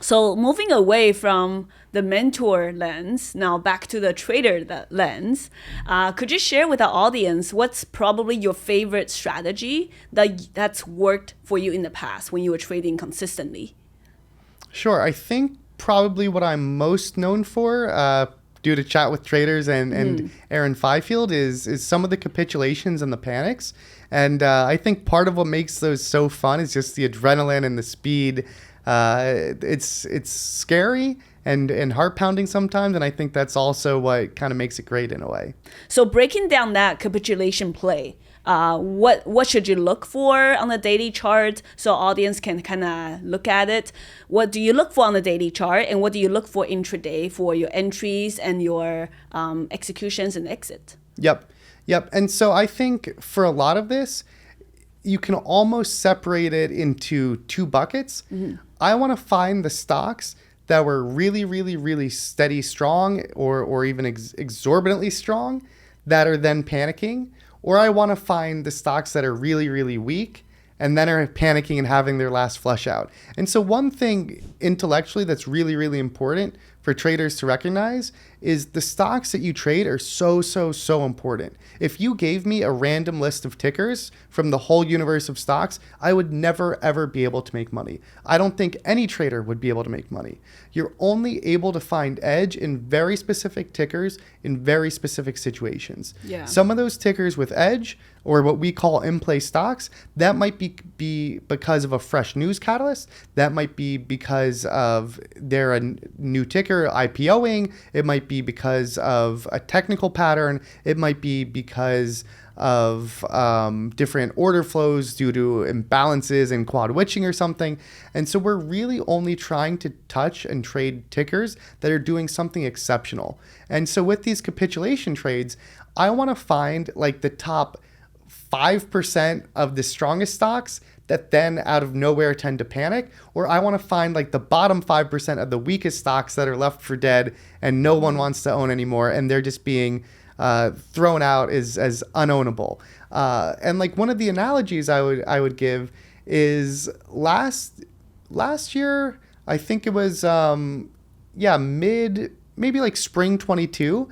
So moving away from the mentor lens, now back to the trader lens, could you share with our audience what's probably your favorite strategy that's worked for you in the past when you were trading consistently? Sure. I think probably what I'm most known for, due to chat with traders and Aaron Fifield, is some of the capitulations and the panics. And I think part of what makes those so fun is just the adrenaline and the speed. It's scary and heart pounding sometimes, and I think that's also what kind of makes it great in a way. So breaking down that capitulation play, what should you look for on the daily chart so audience can kind of look at it? What do you look for on the daily chart, and what do you look for intraday for your entries and your executions and exit? Yep. And so I think for a lot of this, you can almost separate it into two buckets. I want to find the stocks that were really, really, really steady, strong, or even exorbitantly strong that are then panicking. Or I want to find the stocks that are really, really weak and then are panicking and having their last flush out. And so one thing intellectually that's really, really important for traders to recognize is the stocks that you trade are so important. If you gave me a random list of tickers from the whole universe of stocks, I would never, ever be able to make money. I don't think any trader would be able to make money. You're only able to find edge in very specific tickers in very specific situations. Yeah. Some of those tickers with edge, or what we call in-play stocks, that might be because of a fresh news catalyst. That might be because of they're a new ticker IPOing. It might be because of a technical pattern. It might be because of different order flows due to imbalances in quad witching or something. And so we're really only trying to touch and trade tickers that are doing something exceptional. And so with these capitulation trades, I want to find like the top 5% of the strongest stocks that then out of nowhere tend to panic, or I want to find like the bottom 5% of the weakest stocks that are left for dead and no one wants to own anymore, and they're just being thrown out as unownable. And like one of the analogies I would give is last year, I think it was maybe like spring 22,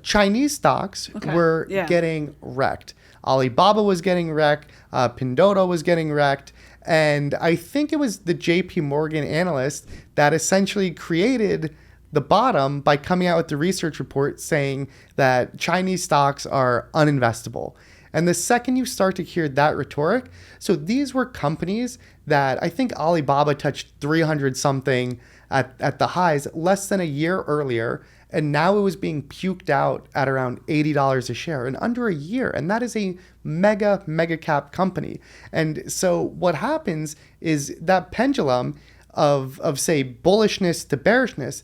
Chinese stocks were getting wrecked. Alibaba was getting wrecked. Pinduoduo was getting wrecked. And I think it was the JP Morgan analyst that essentially created the bottom by coming out with the research report saying that Chinese stocks are uninvestable. And the second you start to hear that rhetoric, so these were companies that I think Alibaba touched 300 something at the highs less than a year earlier. And now it was being puked out at around $80 a share in under a year. And that is a mega cap company. And so what happens is that pendulum of say bullishness to bearishness,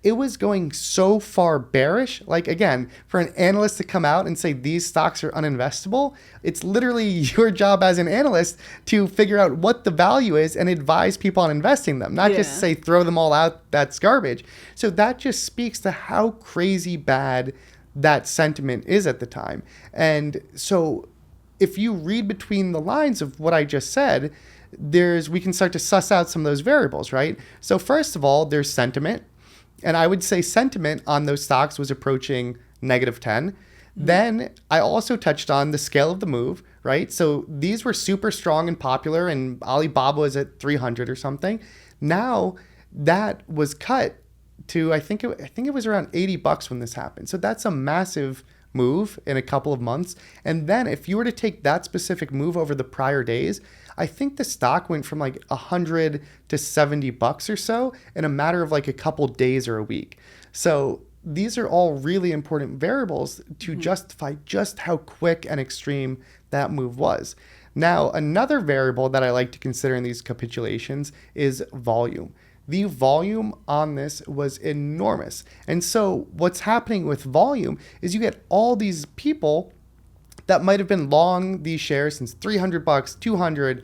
it was going so far bearish. Like again, for an analyst to come out and say these stocks are uninvestable, it's literally your job as an analyst to figure out what the value is and advise people on investing them, not just say throw them all out, that's garbage. So that just speaks to how crazy bad that sentiment is at the time. And so if you read between the lines of what I just said, we can start to suss out some of those variables, right? So first of all, there's sentiment. And I would say sentiment on those stocks was approaching -10. Then I also touched on the scale of the move, right? So these were super strong and popular, and Alibaba was at 300 or something. Now that was cut to, I think it was around $80 when this happened. So that's a massive move in a couple of months. And then if you were to take that specific move over the prior days, I think the stock went from like 100 to $70 or so in a matter of like a couple days or a week. So these are all really important variables to justify just how quick and extreme that move was. Now, another variable that I like to consider in these capitulations is volume. The volume on this was enormous. And so what's happening with volume is you get all these people that might have been long these shares since $300, 200,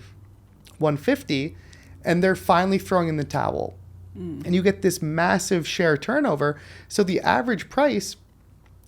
150, and they're finally throwing in the towel. And you get this massive share turnover. So the average price,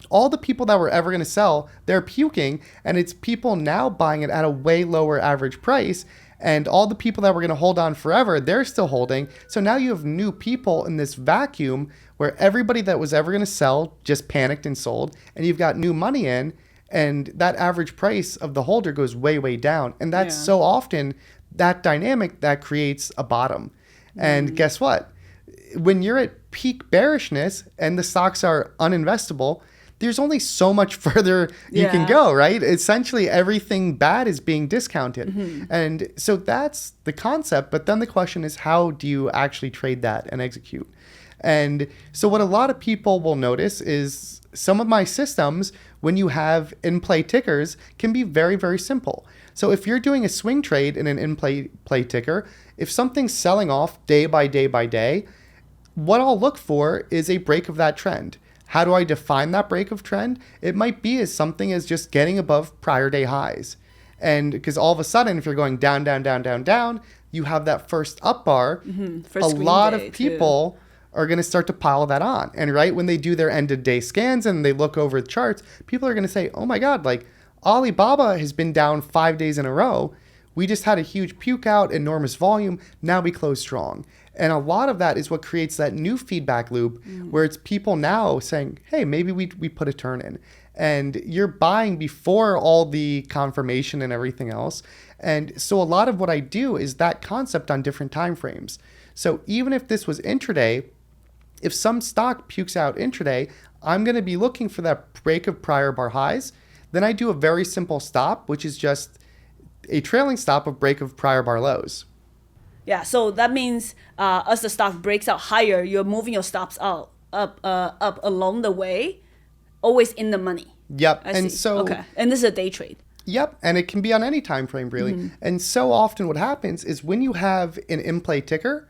all the people that were ever going to sell, they're puking, and it's people now buying it at a way lower average price. And all the people that were going to hold on forever, they're still holding. So now you have new people in this vacuum where everybody that was ever going to sell just panicked and sold. And you've got new money in, and that average price of the holder goes way, way down. And that's so often that dynamic that creates a bottom. And guess what? When you're at peak bearishness and the stocks are uninvestable, there's only so much further you can go, right? Essentially, everything bad is being discounted. And so that's the concept. But then the question is, how do you actually trade that and execute? And so what a lot of people will notice is some of my systems, when you have in-play tickers, can be very, very simple. So if you're doing a swing trade in an in-play ticker, if something's selling off day by day by day, what I'll look for is a break of that trend. How do I define that break of trend? It might be as something as just getting above prior day highs. And because all of a sudden, if you're going down, down, down, down, down, you have that first up bar. A lot of people are going to start to pile that on. And right when they do their end of day scans and they look over the charts, people are going to say, oh my God, like Alibaba has been down 5 days in a row. We just had a huge puke out, enormous volume. Now we close strong. And a lot of that is what creates that new feedback loop where it's people now saying, hey, maybe we put a turn in. And you're buying before all the confirmation and everything else. And so a lot of what I do is that concept on different time frames. So even if this was intraday, if some stock pukes out intraday, I'm going to be looking for that break of prior bar highs. Then I do a very simple stop, which is just a trailing stop of break of prior bar lows. Yeah, so that means as the stock breaks out higher, you're moving your stops up along the way, always in the money. Yep. And this is a day trade. Yep, and it can be on any time frame really. And so often what happens is when you have an in-play ticker,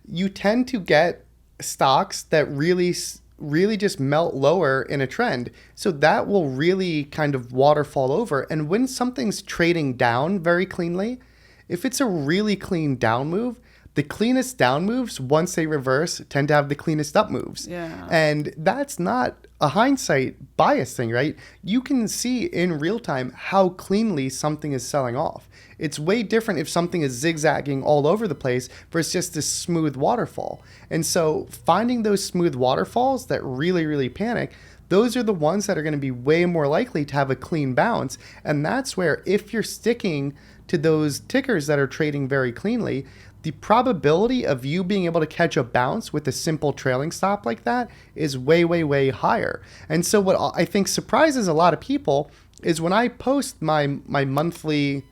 you tend to get stocks that really just melt lower in a trend. So that will really kind of waterfall over. And when something's trading down very cleanly, if it's a really clean down move, the cleanest down moves, once they reverse, tend to have the cleanest up moves. Yeah. And that's not a hindsight bias thing, right? You can see in real time how cleanly something is selling off. It's way different if something is zigzagging all over the place versus just this smooth waterfall. And so finding those smooth waterfalls that really, really panic, those are the ones that are going to be way more likely to have a clean bounce. And that's where if you're sticking to those tickers that are trading very cleanly, the probability of you being able to catch a bounce with a simple trailing stop like that is way, way, way higher. And so what I think surprises a lot of people is when I post my monthly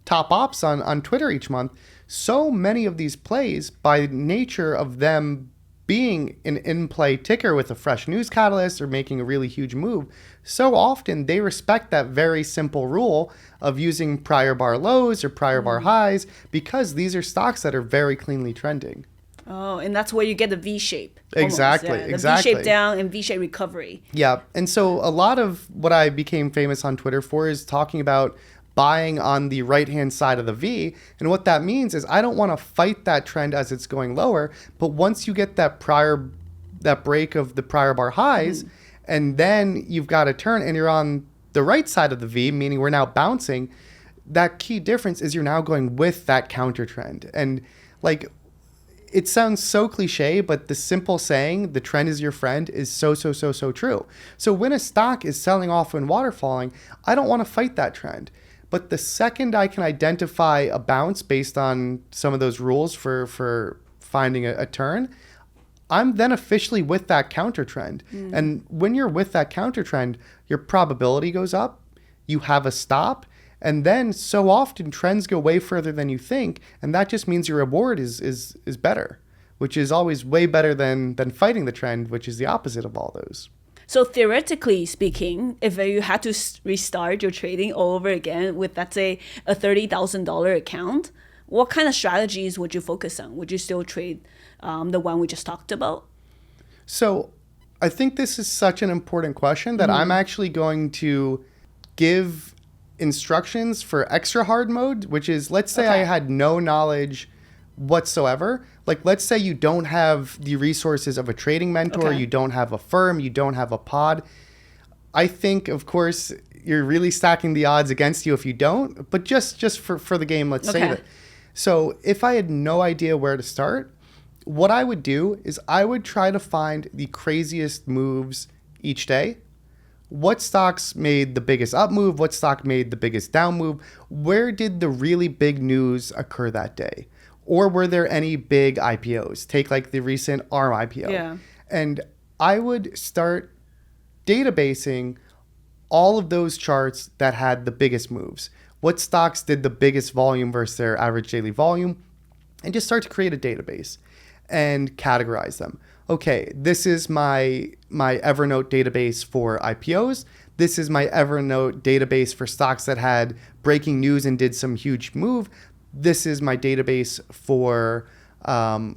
top ops on Twitter each month, so many of these plays, by nature of them being an in-play ticker with a fresh news catalyst or making a really huge move, so often they respect that very simple rule of using prior bar lows or prior bar highs because these are stocks that are very cleanly trending. Oh, and that's where you get the V shape. Exactly, yeah. The exactly. V shape down and V shape recovery. Yeah, and so a lot of what I became famous on Twitter for is talking about buying on the right-hand side of the V. And what that means is I don't want to fight that trend as it's going lower, but once you get that break of the prior bar highs, and then you've got a turn and you're on the right side of the V, meaning we're now bouncing, that key difference is you're now going with that counter trend. And like, it sounds so cliche, but the simple saying, the trend is your friend, is so true. So when a stock is selling off and waterfalling, I don't want to fight that trend. But the second I can identify a bounce based on some of those rules for finding a turn, I'm then officially with that counter trend. And when you're with that counter trend, your probability goes up, you have a stop, and then so often trends go way further than you think, and that just means your reward is better, which is always way better than fighting the trend, which is the opposite of all those. So theoretically speaking, if you had to restart your trading all over again with, let's say, a $30,000 account, what kind of strategies would you focus on? Would you still trade the one we just talked about? So I think this is such an important question that I'm actually going to give instructions for extra hard mode, which is, let's say I had no knowledge whatsoever. Like, let's say you don't have the resources of a trading mentor, you don't have a firm, you don't have a pod. I think, of course, you're really stacking the odds against you if you don't, but just for the game, let's say that So if I had no idea where to start, what I would do is I would try to find the craziest moves each day. What stocks made the biggest up move? What stock made the biggest down move? Where did the really big news occur that day? Or were there any big IPOs? Take like the recent ARM IPO. Yeah. And I would start databasing all of those charts that had the biggest moves. What stocks did the biggest volume versus their average daily volume? And just start to create a database and categorize them. Okay, this is my Evernote database for IPOs. This is my Evernote database for stocks that had breaking news and did some huge move. This is my database for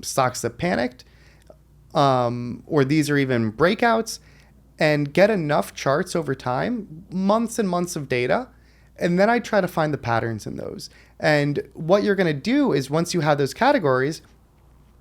stocks that panicked, or these are even breakouts, and get enough charts over time, months and months of data, and then I try to find the patterns in those. And what you're going to do is once you have those categories,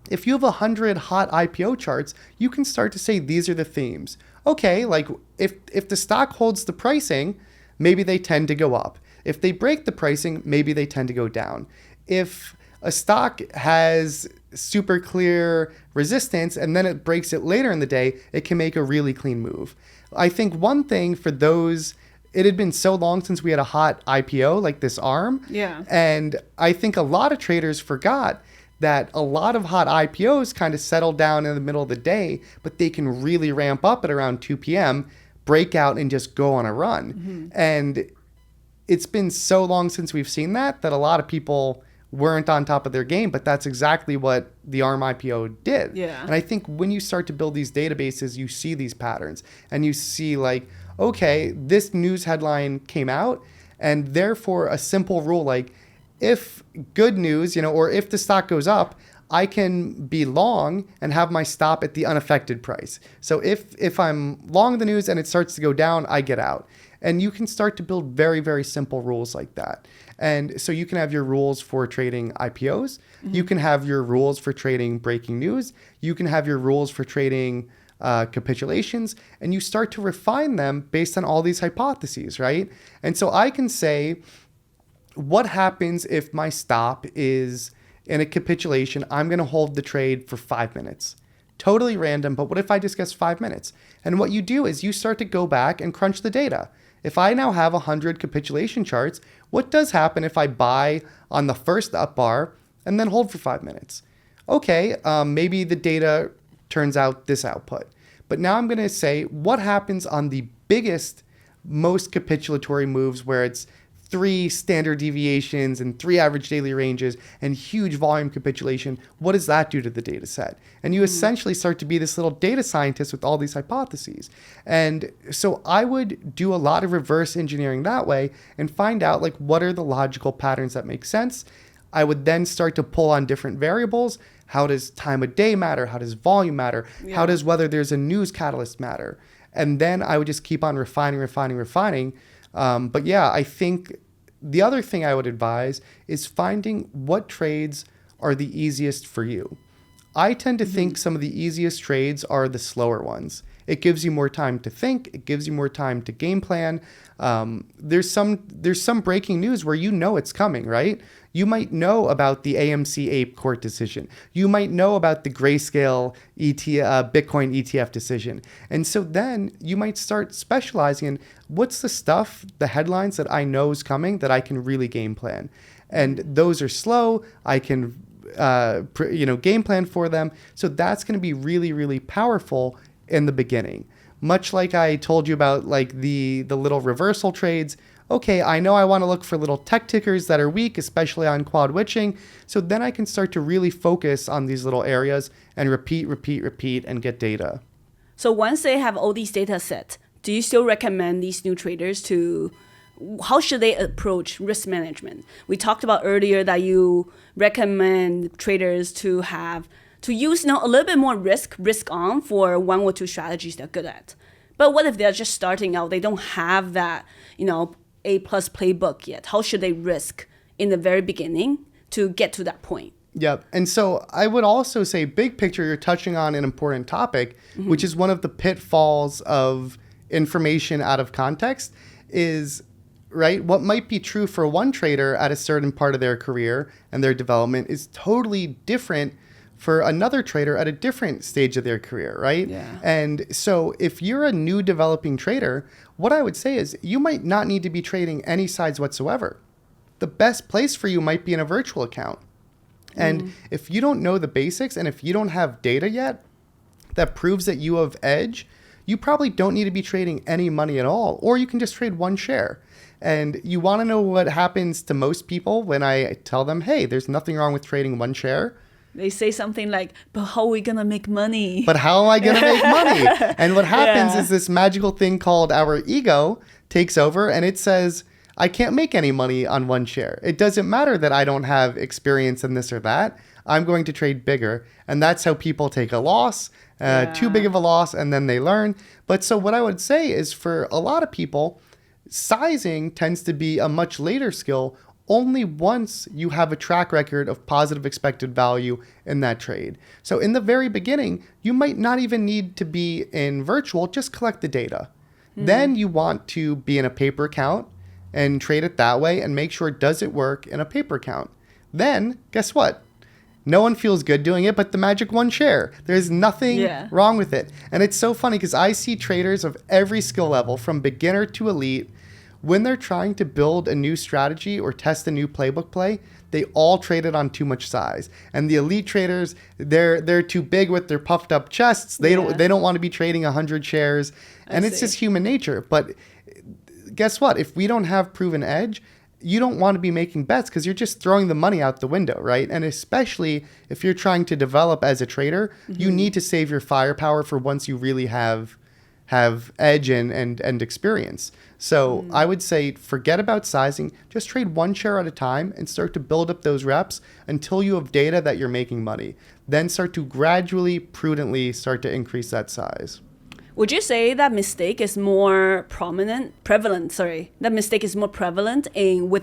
if you have 100 hot IPO charts, you can start to say these are the themes. Okay, like if the stock holds the pricing, maybe they tend to go up. If they break the pricing, maybe they tend to go down. If a stock has super clear resistance and then it breaks it later in the day, it can make a really clean move. I think one thing for those, it had been so long since we had a hot IPO like this ARM. Yeah. And I think a lot of traders forgot that a lot of hot IPOs kind of settle down in the middle of the day, but they can really ramp up at around 2 p.m., break out and just go on a run. Mm-hmm. And it's been so long since we've seen that a lot of people weren't on top of their game, but that's exactly what the ARM IPO did. Yeah. And I think when you start to build these databases, you see these patterns and you see like, okay, this news headline came out and therefore a simple rule like, if good news, or if the stock goes up, I can be long and have my stop at the unaffected price. So if I'm long the news and it starts to go down, I get out. And you can start to build very, very simple rules like that. And so you can have your rules for trading IPOs. Mm-hmm. You can have your rules for trading breaking news. You can have your rules for trading capitulations. And you start to refine them based on all these hypotheses, right? And so I can say, what happens if my stop is in a capitulation? I'm going to hold the trade for 5 minutes. Totally random, but what if I just guess 5 minutes? And what you do is you start to go back and crunch the data. If I now have 100 capitulation charts, what does happen if I buy on the first up bar and then hold for 5 minutes? Okay, maybe the data turns out this output. But now I'm going to say, what happens on the biggest, most capitulatory moves where it's 3 standard deviations and 3 average daily ranges and huge volume capitulation? What does that do to the data set? And you essentially start to be this little data scientist with all these hypotheses. And so I would do a lot of reverse engineering that way and find out like what are the logical patterns that make sense. I would then start to pull on different variables. How does time of day matter? How does volume matter? Yeah. How does whether there's a news catalyst matter? And then I would just keep on refining. But yeah, I think the other thing I would advise is finding what trades are the easiest for you. I tend to think some of the easiest trades are the slower ones. It gives you more time to think. It gives you more time to game plan. There's some breaking news where it's coming, right? You might know about the AMC Ape court decision. You might know about the Grayscale Bitcoin ETF decision. And so then you might start specializing in what's the stuff, the headlines that I know is coming that I can really game plan. And those are slow. I can game plan for them. So that's going to be really, really powerful in the beginning. Much like I told you about like the little reversal trades. Okay, I know I want to look for little tech tickers that are weak, especially on quad witching. So then I can start to really focus on these little areas and repeat, and get data. So once they have all these data sets, do you still recommend these new traders how should they approach risk management? We talked about earlier that you recommend traders to use a little bit more risk on for 1 or 2 strategies they're good at. But what if they're just starting out? They don't have that, A+ playbook yet. How should they risk in the very beginning to get to that point? Yep. And so I would also say, big picture, you're touching on an important topic, which is one of the pitfalls of information out of context, is right? What might be true for one trader at a certain part of their career and their development is totally different for another trader at a different stage of their career, right? Yeah. And so if you're a new developing trader, what I would say is you might not need to be trading any sides whatsoever. The best place for you might be in a virtual account. And if you don't know the basics and if you don't have data yet that proves that you have edge, you probably don't need to be trading any money at all, or you can just trade one share. And you want to know what happens to most people when I tell them, hey, there's nothing wrong with trading one share. They say something like, but how are we going to make money? But how am I going to make money? And what happens is this magical thing called our ego takes over and it says, I can't make any money on one share. It doesn't matter that I don't have experience in this or that. I'm going to trade bigger. And that's how people take a loss, too big of a loss, and then they learn. But so what I would say is for a lot of people, sizing tends to be a much later skill only once you have a track record of positive expected value in that trade. So in the very beginning, you might not even need to be in virtual, just collect the data. Then you want to be in a paper account and trade it that way and make sure does it work in a paper account. Then, guess what? No one feels good doing it but the magic one share. There's nothing wrong with it. And it's so funny because I see traders of every skill level from beginner to elite. When they're trying to build a new strategy or test a new playbook play, they all traded on too much size. And the elite traders, they're too big with their puffed up chests. They don't want to be trading 100 shares. And it's just human nature. But guess what? If we don't have proven edge, you don't want to be making bets because you're just throwing the money out the window, right? And especially if you're trying to develop as a trader, you need to save your firepower for once you really have edge and experience. So I would say forget about sizing, just trade one share at a time and start to build up those reps until you have data that you're making money. Then start to gradually, prudently start to increase that size. Would you say that mistake is more prevalent with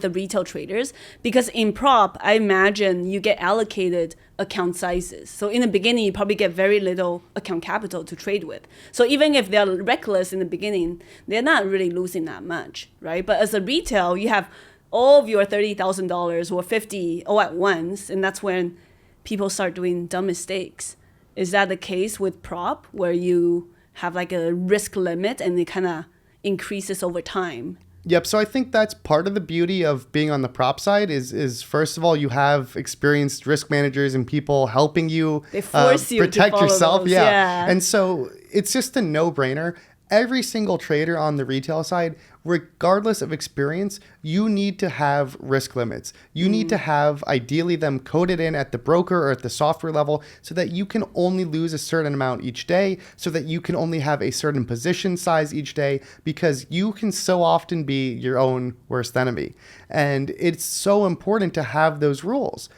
the retail traders? Because in prop, I imagine you get allocated account sizes. So in the beginning, you probably get very little account capital to trade with. So even if they're reckless in the beginning, they're not really losing that much, right? But as a retail, you have all of your $30,000 or $50,000 all at once, and that's when people start doing dumb mistakes. Is that the case with prop, where you have like a risk limit and it kind of increases over time? Yep. So I think that's part of the beauty of being on the prop side is first of all, you have experienced risk managers and people helping you, they force you protect to yourself. Those. Yeah. And so it's just a no-brainer. Every single trader on the retail side, regardless of experience, you need to have risk limits. You need to have ideally them coded in at the broker or at the software level so that you can only lose a certain amount each day, so that you can only have a certain position size each day, because you can so often be your own worst enemy. And it's so important to have those rules.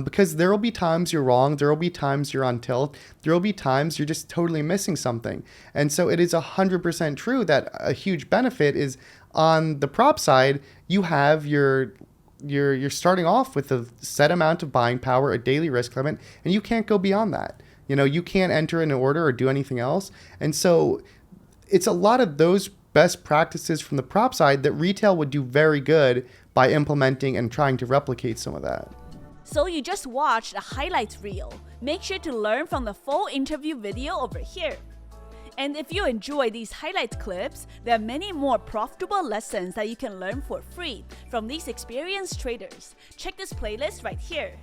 Because there will be times you're wrong, there will be times you're on tilt, there will be times you're just totally missing something. And so it is 100% true that a huge benefit is on the prop side, you have you're starting off with a set amount of buying power, a daily risk limit, and you can't go beyond that. You know, you can't enter an order or do anything else. And so it's a lot of those best practices from the prop side that retail would do very good by implementing and trying to replicate some of that. So you just watched a highlights reel. Make sure to learn from the full interview video over here. And if you enjoy these highlight clips, there are many more profitable lessons that you can learn for free from these experienced traders. Check this playlist right here.